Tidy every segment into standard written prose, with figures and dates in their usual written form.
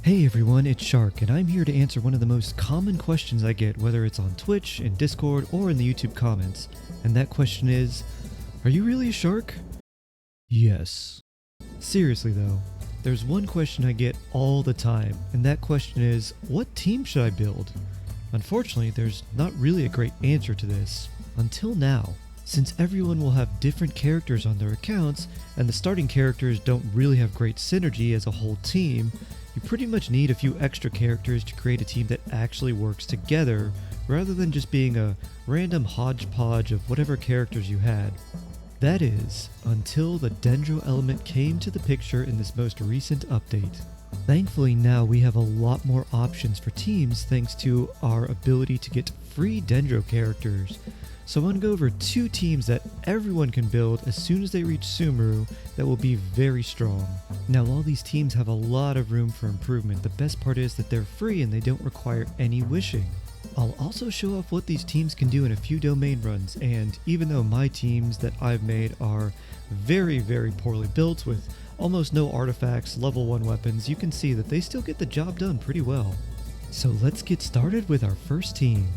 Hey everyone, it's Shark, and I'm here to answer one of the most common questions I get, whether it's on Twitch, in Discord, or in the YouTube comments. And that question is, are you really a shark? Yes. Seriously though, there's one question I get all the time, and that question is, what team should I build? Unfortunately, there's not really a great answer to this, until now. Since everyone will have different characters on their accounts, and the starting characters don't really have great synergy as a whole team, you pretty much need a few extra characters to create a team that actually works together, rather than just being a random hodgepodge of whatever characters you had. That is, until the Dendro element came to the picture in this most recent update. Thankfully now we have a lot more options for teams thanks to our ability to get free Dendro characters. So I'm going to go over two teams that everyone can build as soon as they reach Sumeru that will be very strong. Now while these teams have a lot of room for improvement, the best part is that they're free and they don't require any wishing. I'll also show off what these teams can do in a few domain runs, and even though my teams that I've made are very poorly built with almost no artifacts, level 1 weapons, you can see that they still get the job done pretty well. So let's get started with our first team.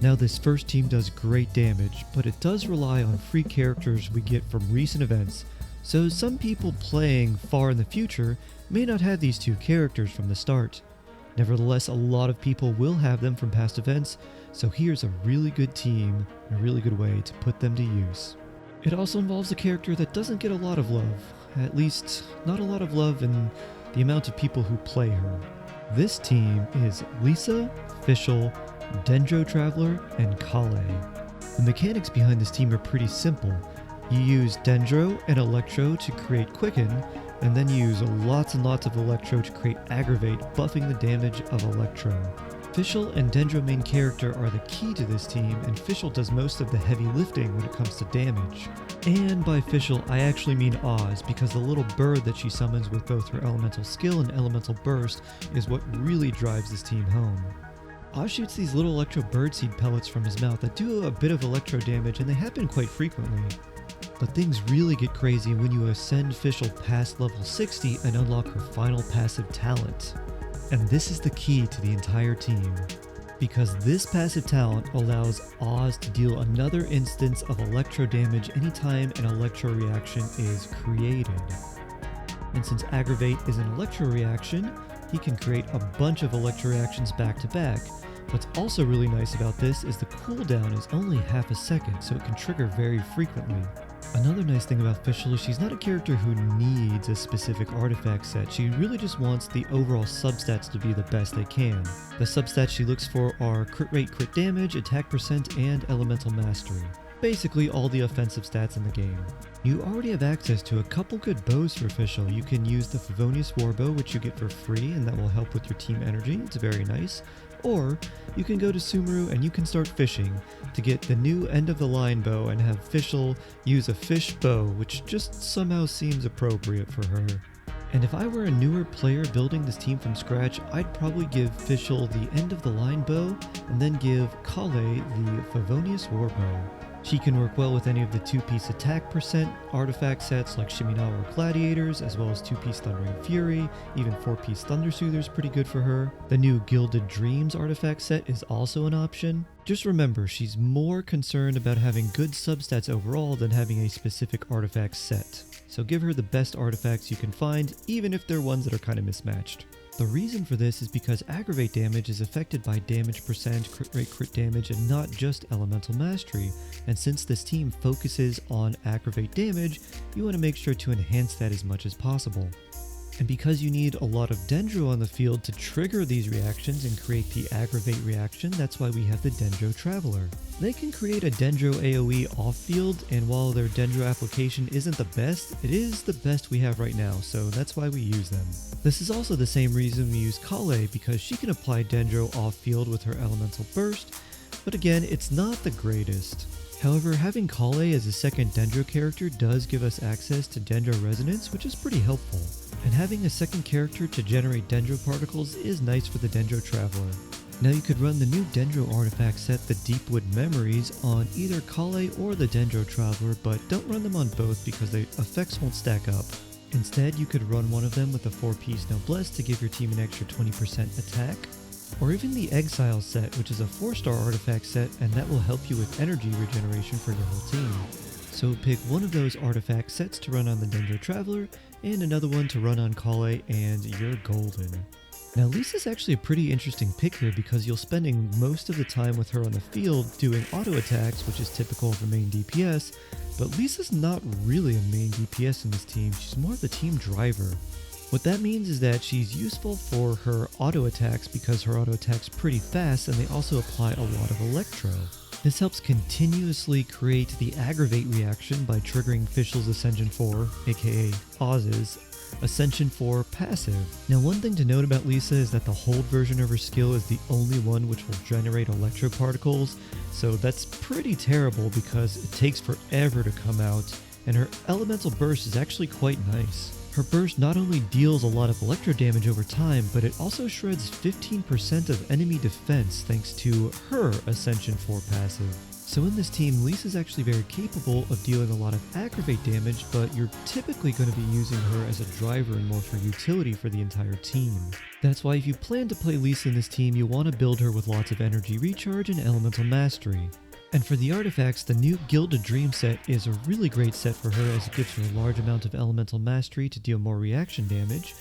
Now this first team does great damage, but it does rely on free characters we get from recent events, so some people playing far in the future may not have these two characters from the start. Nevertheless, a lot of people will have them from past events, so here's a really good team and a really good way to put them to use. It also involves a character that doesn't get a lot of love, at least not a lot of love in the amount of people who play her. This team is Lisa, Fischl, Dendro Traveler, and Kale. The mechanics behind this team are pretty simple. You use Dendro and Electro to create Quicken, and then you use lots and lots of Electro to create Aggravate, buffing the damage of Electro. Fischl and Dendro main character are the key to this team, and Fischl does most of the heavy lifting when it comes to damage. And by Fischl, I actually mean Oz, because the little bird that she summons with both her elemental skill and elemental burst is what really drives this team home. Oz shoots these little electro birdseed pellets from his mouth that do a bit of electro damage, and they happen quite frequently. But things really get crazy when you ascend Fischl past level 60 and unlock her final passive talent. And this is the key to the entire team, because this passive talent allows Oz to deal another instance of electro damage anytime an electro reaction is created. And since Aggravate is an electro reaction, he can create a bunch of electro reactions back to back. What's also really nice about this is the cooldown is only half a second, so it can trigger very frequently. Another nice thing about Fischl is she's not a character who needs a specific artifact set. She really just wants the overall substats to be the best they can. The substats she looks for are crit rate, crit damage, attack percent, and elemental mastery. Basically all the offensive stats in the game. You already have access to a couple good bows for Fischl. You can use the Favonius Warbow, which you get for free, and that will help with your team energy. It's very nice. Or you can go to Sumeru and you can start fishing to get the new end of the line bow and have Fischl use a fish bow, which just somehow seems appropriate for her. And if I were a newer player building this team from scratch, I'd probably give Fischl the end of the line bow and then give Kale the Favonius Warbow. She can work well with any of the 2-piece attack percent artifact sets like Shiminawa or Gladiators, as well as 2-piece Thundering Fury. Even 4-piece Thunder Soother is pretty good for her. The new Gilded Dreams artifact set is also an option. Just remember, she's more concerned about having good substats overall than having a specific artifact set. So give her the best artifacts you can find, even if they're ones that are kind of mismatched. The reason for this is because Aggravate damage is affected by damage percent, crit rate, crit damage, and not just elemental mastery. And since this team focuses on Aggravate damage, you want to make sure to enhance that as much as possible. And because you need a lot of Dendro on the field to trigger these reactions and create the Aggravate reaction, that's why we have the Dendro Traveler. They can create a Dendro AoE off-field, and while their Dendro application isn't the best, it is the best we have right now, so that's why we use them. This is also the same reason we use Kale, because she can apply Dendro off-field with her Elemental Burst, but again, it's not the greatest. However, having Kale as a second Dendro character does give us access to Dendro Resonance, which is pretty helpful. And having a second character to generate Dendro particles is nice for the Dendro Traveler. Now you could run the new Dendro artifact set, the Deepwood Memories, on either Kale or the Dendro Traveler, but don't run them on both because the effects won't stack up. Instead, you could run one of them with a 4-piece Noblesse to give your team an extra 20% attack, or even the Exile set, which is a 4-star artifact set, and that will help you with energy regeneration for your whole team. So pick one of those artifact sets to run on the Dendro Traveler, and another one to run on Kale, and you're golden. Now Lisa's actually a pretty interesting pick here because you'll spending most of the time with her on the field doing auto attacks, which is typical of a main DPS, but Lisa's not really a main DPS in this team, she's more of the team driver. What that means is that she's useful for her auto attacks because her auto attacks pretty fast and they also apply a lot of electro. This helps continuously create the aggravate reaction by triggering Fischl's Ascension 4, aka Oz's Ascension 4 passive. Now one thing to note about Lisa is that the hold version of her skill is the only one which will generate electro particles, so that's pretty terrible because it takes forever to come out, and her elemental burst is actually quite nice. Her burst not only deals a lot of electro damage over time, but it also shreds 15% of enemy defense thanks to her Ascension 4 passive. So in this team, Lisa's actually very capable of dealing a lot of aggravate damage, but you're typically going to be using her as a driver and more for utility for the entire team. That's why if you plan to play Lisa in this team, you want to build her with lots of energy recharge and elemental mastery. And for the artifacts, the new Gilded Dream set is a really great set for her as it gives her a large amount of elemental mastery to deal more reaction damage.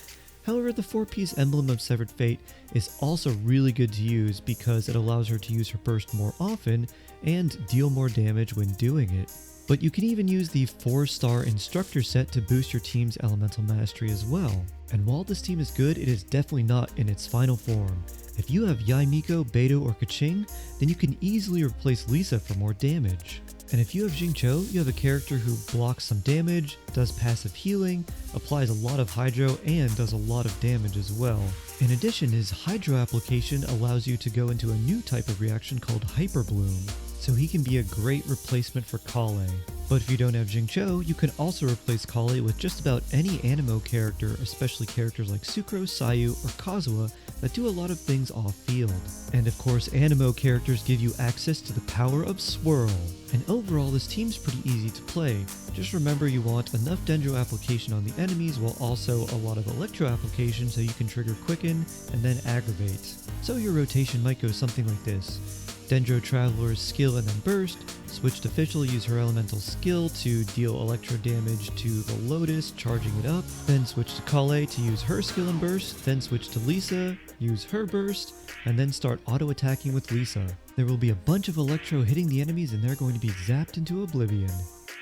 However, the 4-piece Emblem of Severed Fate is also really good to use because it allows her to use her burst more often and deal more damage when doing it. But you can even use the 4-star Instructor set to boost your team's elemental mastery as well. And while this team is good, it is definitely not in its final form. If you have Yaimiko, Beidou, or Keqing, then you can easily replace Lisa for more damage. And if you have Xingqiu, you have a character who blocks some damage, does passive healing, applies a lot of Hydro, and does a lot of damage as well. In addition, his Hydro application allows you to go into a new type of reaction called Hyper Bloom, so he can be a great replacement for Kale. But if you don't have Xingqiu, you can also replace Kale with just about any Anemo character, especially characters like Sucrose, Sayu, or Kazuha that do a lot of things off-field. And of course, Anemo characters give you access to the power of Swirl. And overall, this team's pretty easy to play. Just remember you want enough Dendro application on the enemies while also a lot of Electro application so you can trigger Quicken and then Aggravate. So your rotation might go something like this. Dendro Traveler's skill and then burst, switch to Fischl, use her elemental skill to deal electro damage to the Lotus, charging it up, then switch to Kale to use her skill and burst, then switch to Lisa, use her burst, and then start auto-attacking with Lisa. There will be a bunch of electro hitting the enemies and they're going to be zapped into oblivion.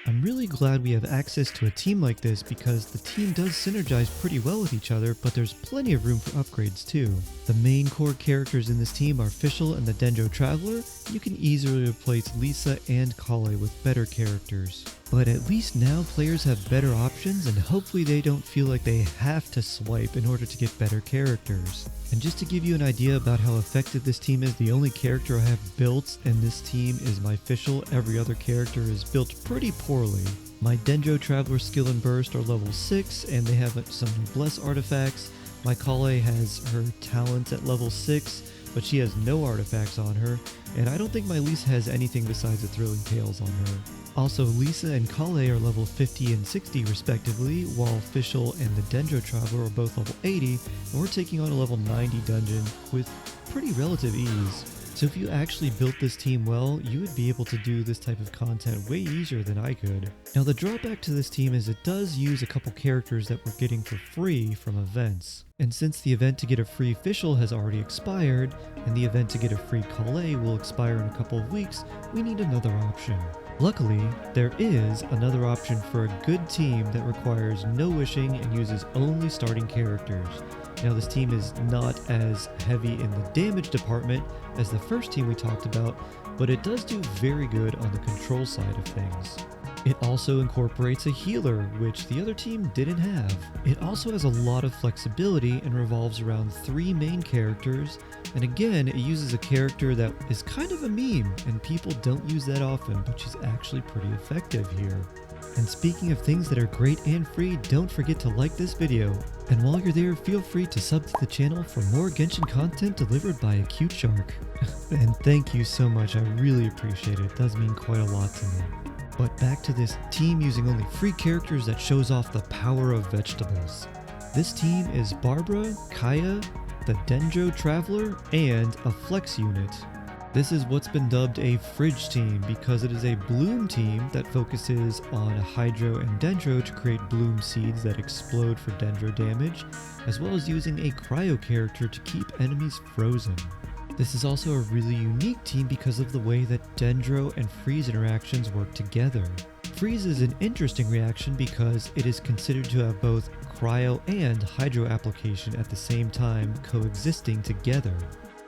I'm really glad we have access to a team like this because the team does synergize pretty well with each other, but there's plenty of room for upgrades too. The main core characters in this team are Fischl and the Dendro Traveler. You can easily replace Lisa and Kale with better characters. But at least now players have better options and hopefully they don't feel like they have to swipe in order to get better characters. And just to give you an idea about how effective this team is, the only character I have built in this team is my Fischl. Every other character is built pretty poorly. My Dendro Traveler skill and burst are level 6 and they have some Noblesse artifacts. My Kale has her talents at level 6, but she has no artifacts on her, and I don't think my Lisa has anything besides the Thrilling Tales on her. Also, Lisa and Kale are level 50 and 60 respectively, while Fischl and the Dendro Traveler are both level 80, and we're taking on a level 90 dungeon with pretty relative ease. So if you actually built this team well, you would be able to do this type of content way easier than I could. Now the drawback to this team is it does use a couple characters that we're getting for free from events. And since the event to get a free Fischl has already expired, and the event to get a free Kale will expire in a couple of weeks, we need another option. Luckily, there is another option for a good team that requires no wishing and uses only starting characters. Now this team is not as heavy in the damage department as the first team we talked about, but it does do very good on the control side of things. It also incorporates a healer, which the other team didn't have. It also has a lot of flexibility and revolves around 3 main characters, and again, it uses a character that is kind of a meme, and people don't use that often, but she's actually pretty effective here. And speaking of things that are great and free, don't forget to like this video. And while you're there, feel free to sub to the channel for more Genshin content delivered by a cute shark. And thank you so much, I really appreciate it. It does mean quite a lot to me. But back to this team using only free characters that shows off the power of vegetables. This team is Barbara, Kaya, the Dendro Traveler, and a Flex unit. This is what's been dubbed a Fridge team because it is a bloom team that focuses on Hydro and Dendro to create bloom seeds that explode for Dendro damage, as well as using a Cryo character to keep enemies frozen. This is also a really unique team because of the way that Dendro and Freeze interactions work together. Freeze is an interesting reaction because it is considered to have both Cryo and Hydro application at the same time coexisting together.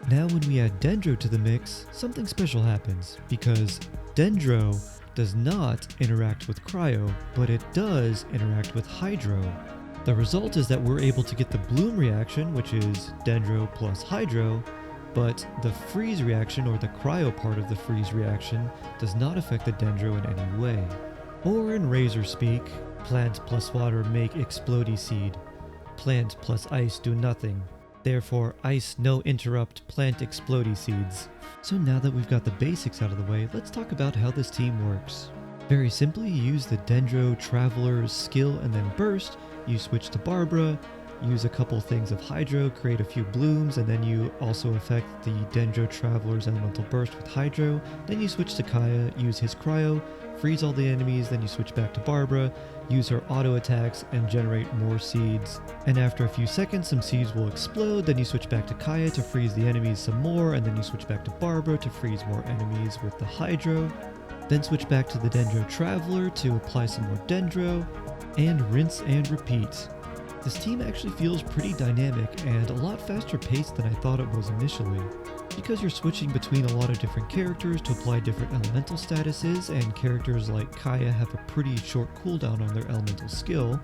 Now when we add Dendro to the mix, something special happens, because Dendro does not interact with Cryo, but it does interact with Hydro. The result is that we're able to get the Bloom reaction, which is Dendro plus Hydro, but the Freeze reaction, or the Cryo part of the Freeze reaction, does not affect the Dendro in any way. Or in Razor speak, plant plus water make Explodey seed. Plant plus ice do nothing. Therefore, ice no interrupt plant Explodey seeds. So now that we've got the basics out of the way, let's talk about how this team works. Very simply, you use the Dendro Traveler's skill and then burst, you switch to Barbara, use a couple things of Hydro, create a few blooms, and then you also affect the Dendro Traveler's elemental burst with Hydro. Then you switch to Kaya, use his Cryo, freeze all the enemies, then you switch back to Barbara, use her auto attacks, and generate more seeds. And after a few seconds, some seeds will explode, then you switch back to Kaya to freeze the enemies some more, and then you switch back to Barbara to freeze more enemies with the Hydro. Then switch back to the Dendro Traveler to apply some more Dendro, and rinse and repeat. This team actually feels pretty dynamic and a lot faster paced than I thought it was initially. Because you're switching between a lot of different characters to apply different elemental statuses, and characters like Kaya have a pretty short cooldown on their elemental skill,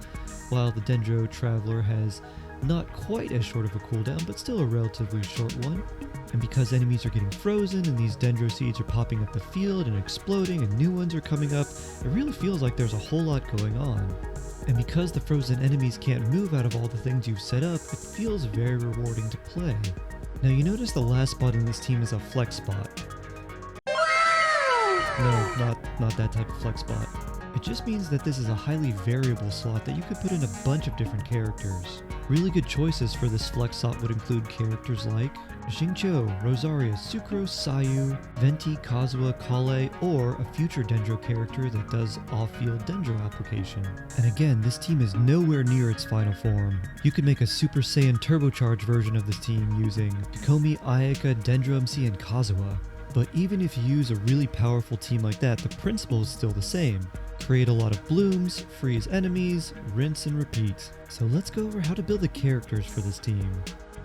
while the Dendro Traveler has not quite as short of a cooldown, but still a relatively short one. And because enemies are getting frozen and these Dendro seeds are popping up the field and exploding and new ones are coming up, it really feels like there's a whole lot going on. And because the frozen enemies can't move out of all the things you've set up, it feels very rewarding to play. Now you notice the last spot in this team is a flex spot. No, not that type of flex spot. It just means that this is a highly variable slot that you could put in a bunch of different characters. Really good choices for this flex slot would include characters like Xingqiu, Rosaria, Sucrose, Sayu, Venti, Kazuha, Kale, or a future Dendro character that does off-field Dendro application. And again, this team is nowhere near its final form. You could make a Super Saiyan turbocharged version of this team using Kokomi, Ayaka, Dendro MC, and Kazuha. But even if you use a really powerful team like that, the principle is still the same. Create a lot of blooms, freeze enemies, rinse and repeat. So let's go over how to build the characters for this team.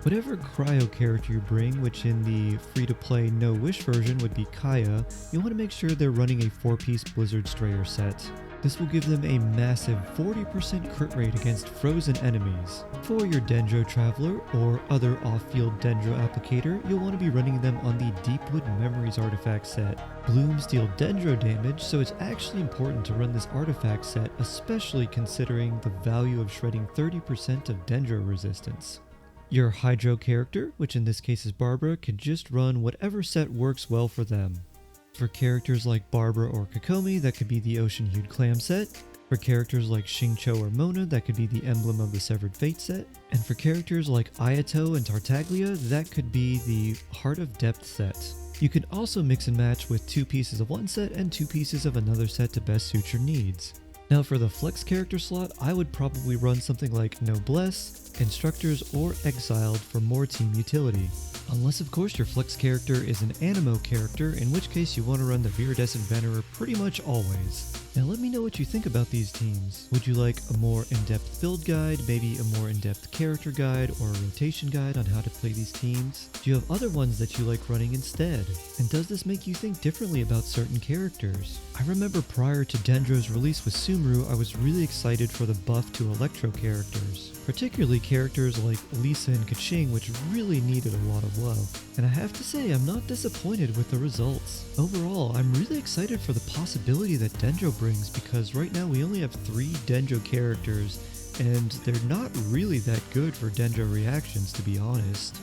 Whatever Cryo character you bring, which in the free-to-play no-wish version would be Kaya, you want to make sure they're running a 4-piece Blizzard Strayer set. This will give them a massive 40% crit rate against frozen enemies. For your Dendro Traveler or other off-field Dendro applicator, you'll want to be running them on the Deepwood Memories artifact set. Blooms deal Dendro damage, so it's actually important to run this artifact set, especially considering the value of shredding 30% of Dendro resistance. Your Hydro character, which in this case is Barbara, can just run whatever set works well for them. For characters like Barbara or Kokomi, that could be the Ocean Hued Clam set. For characters like Xingqiu or Mona, that could be the Emblem of the Severed Fate set. And for characters like Ayato and Tartaglia, that could be the Heart of Depth set. You can also mix and match with 2 pieces of one set and 2 pieces of another set to best suit your needs. Now for the flex character slot, I would probably run something like Noblesse, Instructors, or Exiled for more team utility. Unless of course your flex character is an Animo character, in which case you want to run the Viridescent Venerer pretty much always. Now let me know what you think about these teams. Would you like a more in-depth build guide, maybe a more in-depth character guide, or a rotation guide on how to play these teams? Do you have other ones that you like running instead? And does this make you think differently about certain characters? I remember prior to Dendro's release with Sumru, I was really excited for the buff to Electro characters. Particularly characters like Lisa and Kaching, which really needed a lot of love. And I have to say, I'm not disappointed with the results. Overall, I'm really excited for the possibility that Dendro brings, because right now we only have 3 Dendro characters, and they're not really that good for Dendro reactions, to be honest.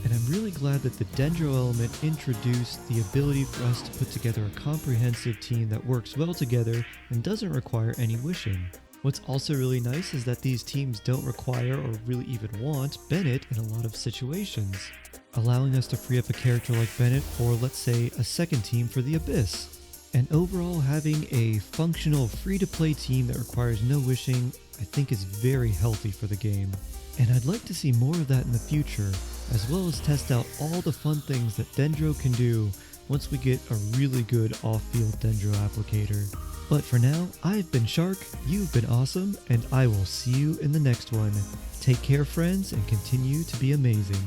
And I'm really glad that the Dendro element introduced the ability for us to put together a comprehensive team that works well together and doesn't require any wishing. What's also really nice is that these teams don't require or really even want Bennett in a lot of situations, allowing us to free up a character like Bennett for, let's say, a second team for the Abyss. And overall, having a functional free-to-play team that requires no wishing, I think is very healthy for the game. And I'd like to see more of that in the future, as well as test out all the fun things that Dendro can do once we get a really good off-field Dendro applicator. But for now, I've been Shark, you've been awesome, and I will see you in the next one. Take care, friends, and continue to be amazing.